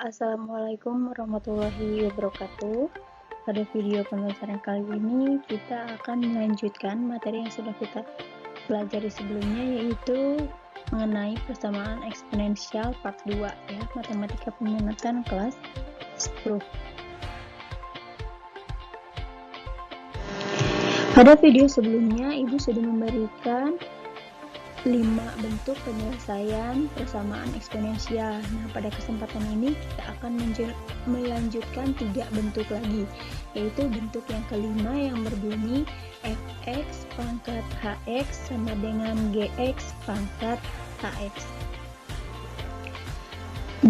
Assalamualaikum warahmatullahi wabarakatuh. Pada video pembelajaran kali ini kita akan melanjutkan materi yang sudah kita pelajari sebelumnya, yaitu mengenai persamaan eksponensial part 2 ya, matematika peminatan kelas 10. Pada video sebelumnya Ibu sudah memberikan 5 bentuk penyelesaian persamaan eksponensial. Nah, pada kesempatan ini kita akan melanjutkan 3 bentuk lagi, yaitu bentuk yang kelima yang berbunyi fx pangkat hx sama dengan gx pangkat hx.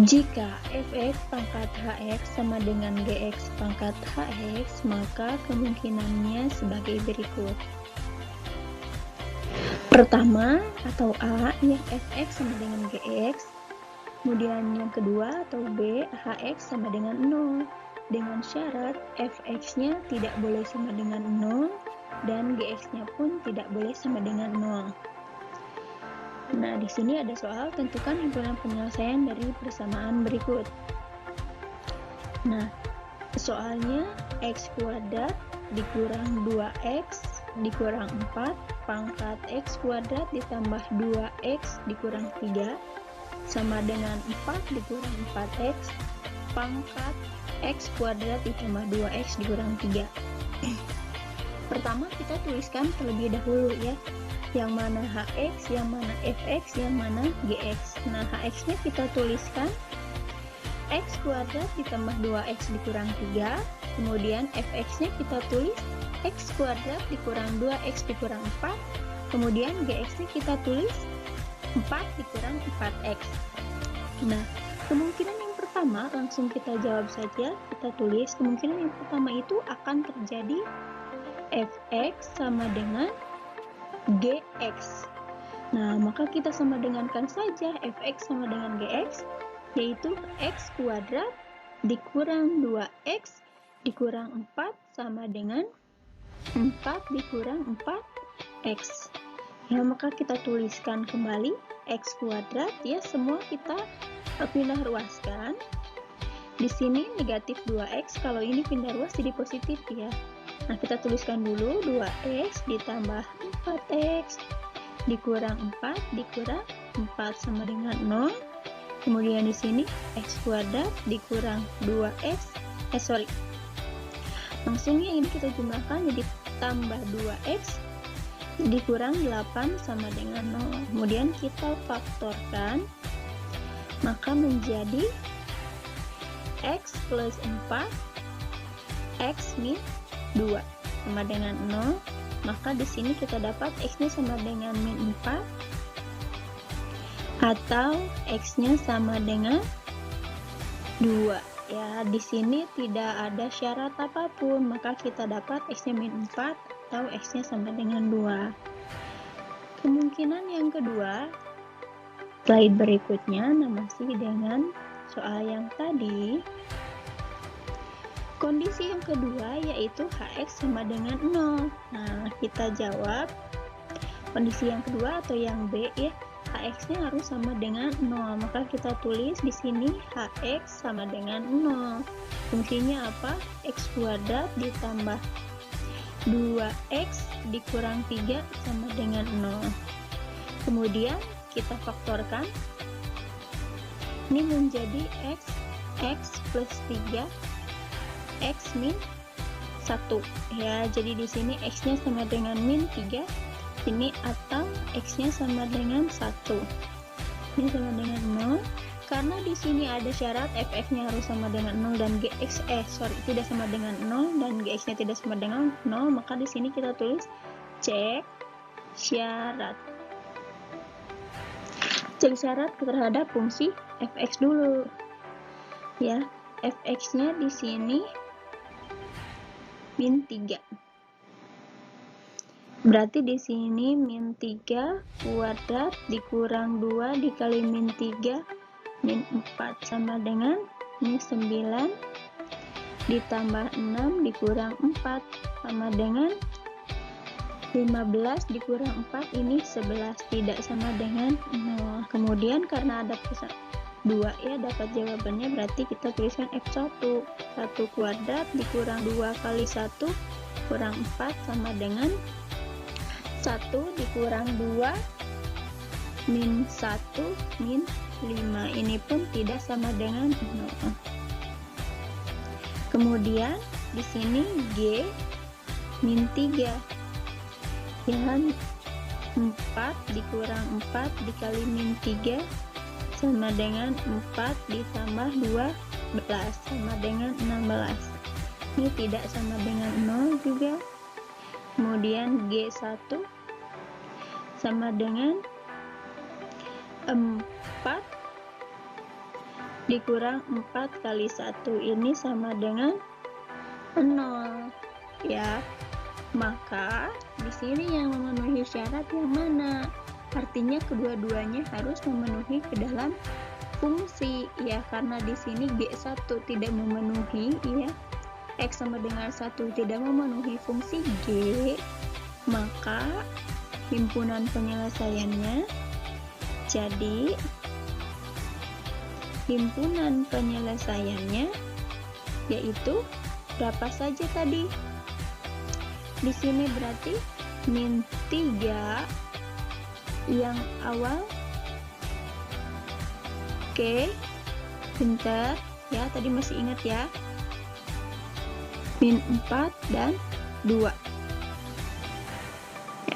Jika fx pangkat hx sama dengan gx pangkat hx, maka kemungkinannya sebagai berikut. Pertama atau A, ya fx sama dengan gx. Kemudian yang kedua atau B, hx sama dengan 0. Dengan syarat fx-nya tidak boleh sama dengan 0 dan gx-nya pun tidak boleh sama dengan 0. Nah, di sini ada soal tentukan himpunan penyelesaian dari persamaan berikut. Nah, soalnya x kuadrat dikurang 2x dikurang 4 pangkat x kuadrat ditambah 2x dikurang 3 sama dengan 4 dikurang 4x pangkat x kuadrat ditambah 2x dikurang 3. Pertama kita tuliskan terlebih dahulu ya, yang mana hx, yang mana fx, yang mana gx. Nah, hx-nya kita tuliskan x kuadrat ditambah 2x dikurang 3, kemudian fx-nya kita tulis x kuadrat dikurang 2x dikurang 4, kemudian gx-nya kita tulis 4 dikurang 4x. Nah, kemungkinan yang pertama langsung kita jawab saja, kita tulis kemungkinan yang pertama itu akan terjadi fx sama dengan gx. Nah, maka kita sama dengankan saja fx sama dengan gx, yaitu x kuadrat dikurang 2x dikurang 4 sama dengan 4 dikurang 4x. Ya, maka kita tuliskan kembali x kuadrat ya, semua kita pindah ruaskan. Di sini negatif 2x, kalau ini pindah ruas jadi positif ya. Nah, kita tuliskan dulu 2x ditambah 4x dikurang 4 dikurang 4 sama dengan 0. Kemudian di sini x kuadrat dikurang 2x, langsungnya ini kita jumlahkan jadi tambah 2x dikurang 8 sama dengan 0. Kemudian kita faktorkan, maka menjadi x plus 4 x min 2 sama dengan 0. Maka di sini kita dapat x-nya sama dengan min 4 atau x-nya sama dengan 2. Ya, di sini tidak ada syarat apapun, maka kita dapat x-nya min 4 atau x-nya sama dengan 2. Kemungkinan yang kedua, slide berikutnya, masih dengan soal yang tadi. Kondisi yang kedua yaitu hx sama dengan 0. Nah, kita jawab kondisi yang kedua atau yang B ya. Hx-nya harus sama dengan 0, maka kita tulis di sini hx sama dengan 0. Fungsinya apa? X kuadrat ditambah 2x dikurang 3 sama dengan 0. Kemudian kita faktorkan, ini menjadi x plus 3 x min 1 ya. Jadi di sini x-nya sama dengan min 3 ini, atau x-nya sama dengan 1. Ini sama dengan 0. Karena di sini ada syarat fx-nya harus sama dengan 0 dan tidak sama dengan 0 dan gx-nya tidak sama dengan 0, maka di sini kita tulis cek syarat. Cek syarat terhadap fungsi fx dulu. Ya, fx-nya di sini min 3. Berarti di sini min 3 kuadrat dikurang 2 dikali min 3 min 4 sama dengan min 9 ditambah 6 dikurang 4 sama dengan 15 dikurang 4 ini 11, tidak sama dengan 0. Kemudian karena ada 2 ya, dapat jawabannya berarti kita tuliskan F1. 1 kuadrat dikurang 2 kali 1 kurang 4 sama dengan 1 dikurang 2 min 1 min 5. Ini pun tidak sama dengan 0. Kemudian di sini G min 3 ya, 4 dikurang 4 dikali min 3 sama dengan 4 ditambah 12 sama dengan 16. Ini tidak sama dengan 0 juga. Kemudian G1 sama dengan 4 dikurang 4 kali 1, ini sama dengan 0 ya. Maka di sini yang memenuhi syarat yang mana? Artinya kedua-duanya harus memenuhi ke dalam fungsi ya, karena di sini G1 tidak memenuhi ya, X sama dengan 1 tidak memenuhi fungsi G, maka himpunan penyelesaiannya jadi himpunan penyelesaiannya yaitu berapa saja tadi? Di sini berarti min 3 yang awal. Oke, bentar ya, tadi masih ingat ya, min 4 dan 2.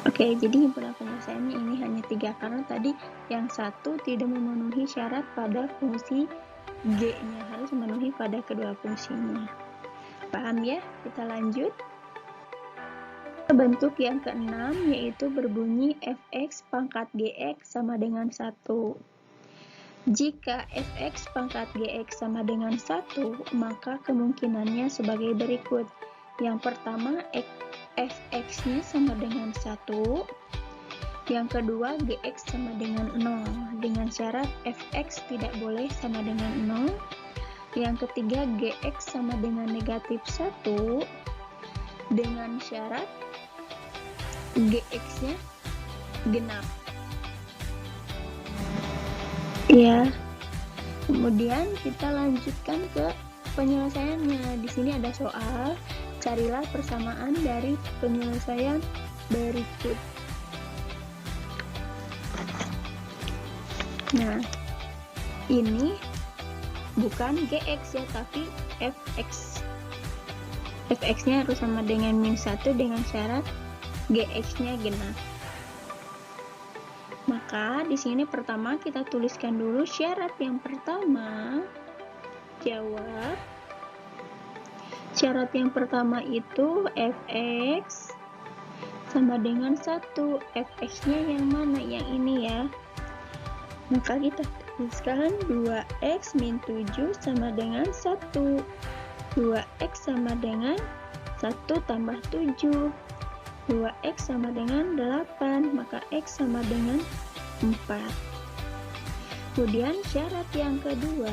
Oke, jadi himpunan penyelesaiannya ini hanya 3 karena tadi yang satu tidak memenuhi syarat pada fungsi G-nya, harus memenuhi pada kedua fungsinya. Paham ya? Kita lanjut. Bentuk yang keenam yaitu berbunyi fx pangkat gx sama dengan 1. Jika fx pangkat gx sama dengan 1, maka kemungkinannya sebagai berikut. Yang pertama, fx-nya sama dengan 1. Yang kedua, gx sama dengan 0. Dengan syarat fx tidak boleh sama dengan 0. Yang ketiga, gx sama dengan negatif 1. Dengan syarat gx-nya genap. Ya. Kemudian kita lanjutkan ke penyelesaiannya. Di sini ada soal, carilah persamaan dari penyelesaian berikut. Nah, ini bukan gx ya, tapi fx. Fx-nya harus sama dengan min 1 dengan syarat gx-nya genap. Maka di sini pertama kita tuliskan dulu syarat yang pertama. Jawab. Syarat yang pertama itu fx sama dengan 1. Fx-nya yang mana? Yang ini ya. Maka kita tuliskan 2x min 7 sama dengan 1. 2x sama dengan 1 tambah 7. 2x sama dengan 8, maka x sama dengan 4. Kemudian syarat yang kedua,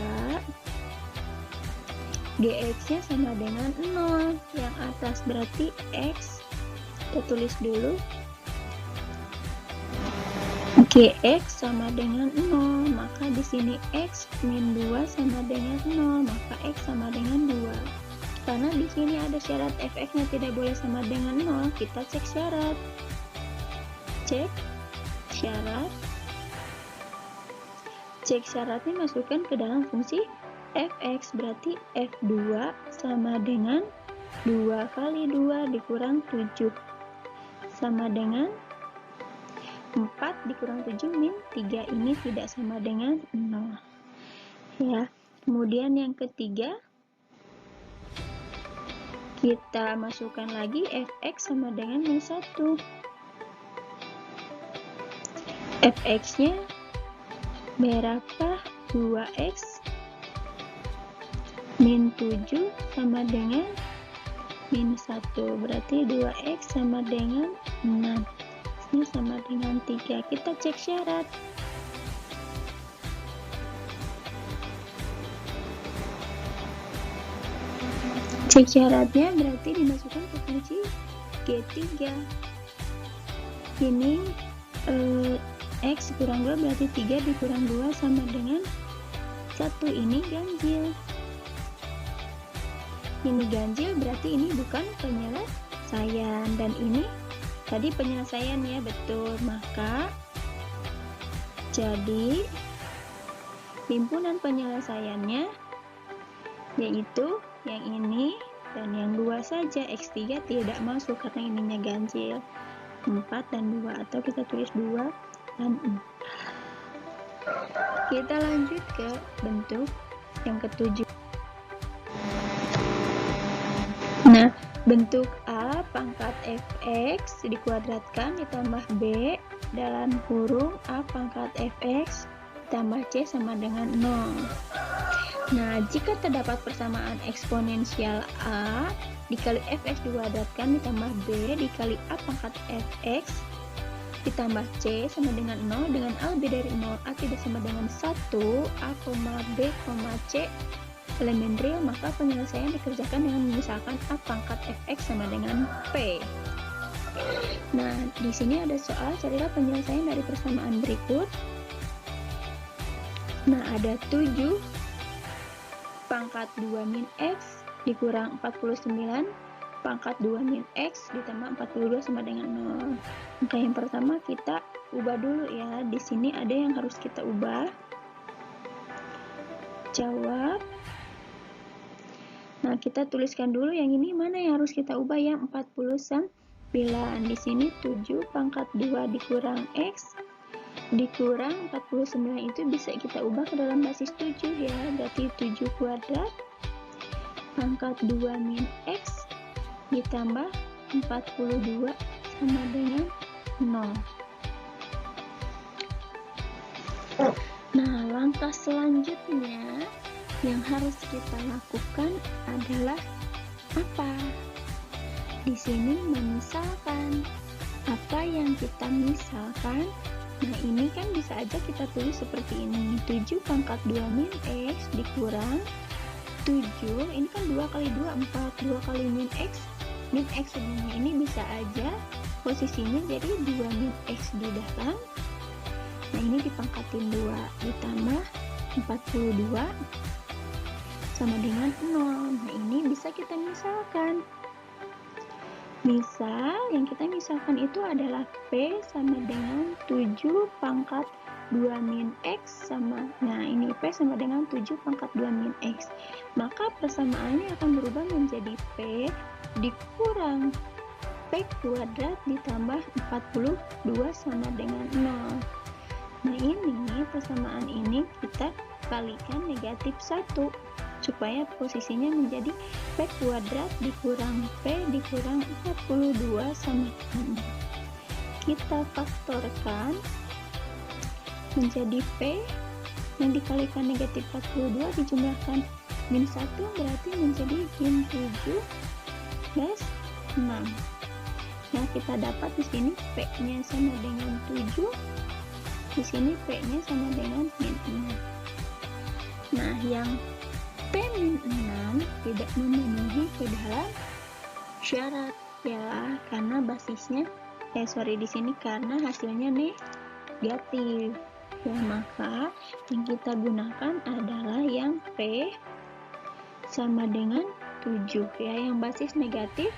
gx-nya sama dengan 0. Yang atas berarti x, kita tulis dulu, gx sama dengan 0, maka di sini x min 2 sama dengan 0, maka x sama dengan 2. Karena di sini ada syarat fx-nya tidak boleh sama dengan 0, kita cek syarat. Cek syarat. Cek syaratnya masukkan ke dalam fungsi fx, berarti f2 sama dengan 2 kali 2 dikurang 7 sama dengan 4 dikurang 7 min 3, ini tidak sama dengan 0 ya. Kemudian yang ketiga, kita masukkan lagi fx sama dengan min 1. Fx-nya berapa? 2x min 7 sama dengan min 1. Berarti 2x sama dengan 6. Ini sama dengan 3. Kita cek syarat. Cek syaratnya berarti dimasukkan ke fungsi G3. Ini x kurang 2 berarti 3 dikurang 2 sama dengan 1 ini ganjil. Ini ganjil berarti ini bukan penyelesaian, dan ini tadi penyelesaian ya, betul. Maka jadi himpunan penyelesaiannya yaitu yang ini dan yang 2 saja. X3 tidak masuk karena ininya ganjil. 4 dan 2, atau kita tulis 2 dan 4. Kita lanjut ke bentuk yang ketujuh. Nah, bentuk A pangkat fx dikuadratkan ditambah b dalam kurung A pangkat fx tambah c sama dengan 0. Nah, jika terdapat persamaan eksponensial A dikali fx dikuadratkan ditambah b dikali A pangkat fx ditambah c sama dengan 0, dengan A lebih dari 0, A tidak sama dengan 1, A, B, C elemen real, maka penyelesaian dikerjakan dengan misalkan A pangkat fx sama dengan P. Nah, di sini ada soal, carilah penyelesaian dari persamaan berikut. Nah, ada 7 pangkat 2 min x dikurang 49 pangkat 2 min x ditambah 42 sama dengan 0. Maka yang pertama kita ubah dulu ya. Di sini ada yang harus kita ubah. Jawab. Nah, kita tuliskan dulu yang ini mana yang harus kita ubah ya. 49. Di sini 7 pangkat 2 dikurang x dikurang 49 itu bisa kita ubah ke dalam basis 7 ya. Berarti 7 kuadrat pangkat 2 min x ditambah 42 sama dengan 0. Nah, langkah selanjutnya yang harus kita lakukan adalah apa? Di sini memisalkan. Apa yang kita misalkan? Nah, ini kan bisa aja kita tulis seperti ini. 7 pangkat 2 min x dikurang 7, ini kan 2 kali 2, 4, 2 kali min x sebelumnya ini bisa aja posisinya jadi 2 min x di dalam. Nah, ini dipangkatin 2 ditambah 42 sama dengan 0. Nah, ini bisa kita misalkan. Misal yang kita misalkan itu adalah P sama dengan 7 pangkat 2 min x sama, nah ini P sama dengan 7 pangkat 2 min x. Maka persamaannya akan berubah menjadi P dikurang P kuadrat ditambah 42 sama dengan 0. Nah, ini persamaan ini kita kalikan negatif 1 supaya posisinya menjadi P kuadrat dikurang P dikurang 42 sama dengan 0. Kita faktorkan menjadi P yang dikalikan negatif 42 dijumlahkan min 1 berarti menjadi min 7 plus 6. Nah, kita dapat di sini P-nya sama dengan 7, di sini P-nya sama dengan min 6. Nah, yang P min 6 tidak memenuhi ke dalam syarat ya, karena basisnya di sini karena hasilnya negatif. Ya, maka yang kita gunakan adalah yang P sama dengan 7 ya, yang basis negatif,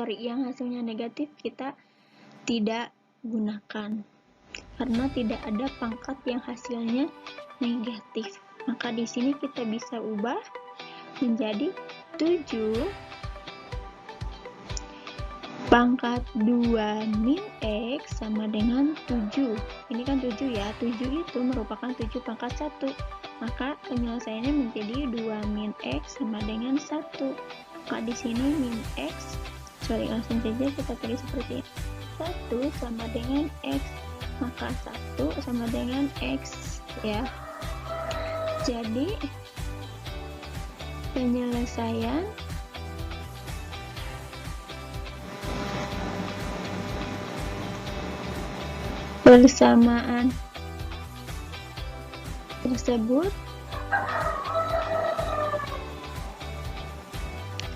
yang hasilnya negatif kita tidak gunakan karena tidak ada pangkat yang hasilnya negatif. Maka di sini kita bisa ubah menjadi 7 pangkat 2 min x sama dengan 7. Ini kan 7 ya. 7 itu merupakan 7 pangkat 1. Maka penyelesaiannya menjadi 2 min x sama dengan 1. Maka di sini min x, langsung saja kita tulis seperti ini. 1 sama dengan x. Maka 1 sama dengan x ya. Jadi penyelesaian persamaan tersebut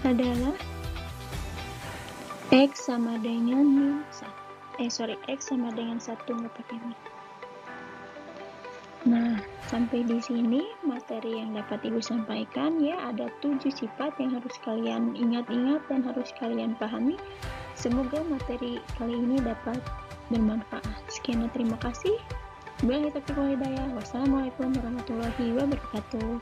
adalah x sama dengan min 1. X sama dengan 1 nggak pakai min. Nah, sampai di sini materi yang dapat Ibu sampaikan ya, ada 7 sifat yang harus kalian ingat-ingat dan harus kalian pahami. Semoga materi kali ini dapat bermanfaat. Sekian dan terima kasih. Wassalamualaikum warahmatullahi wabarakatuh.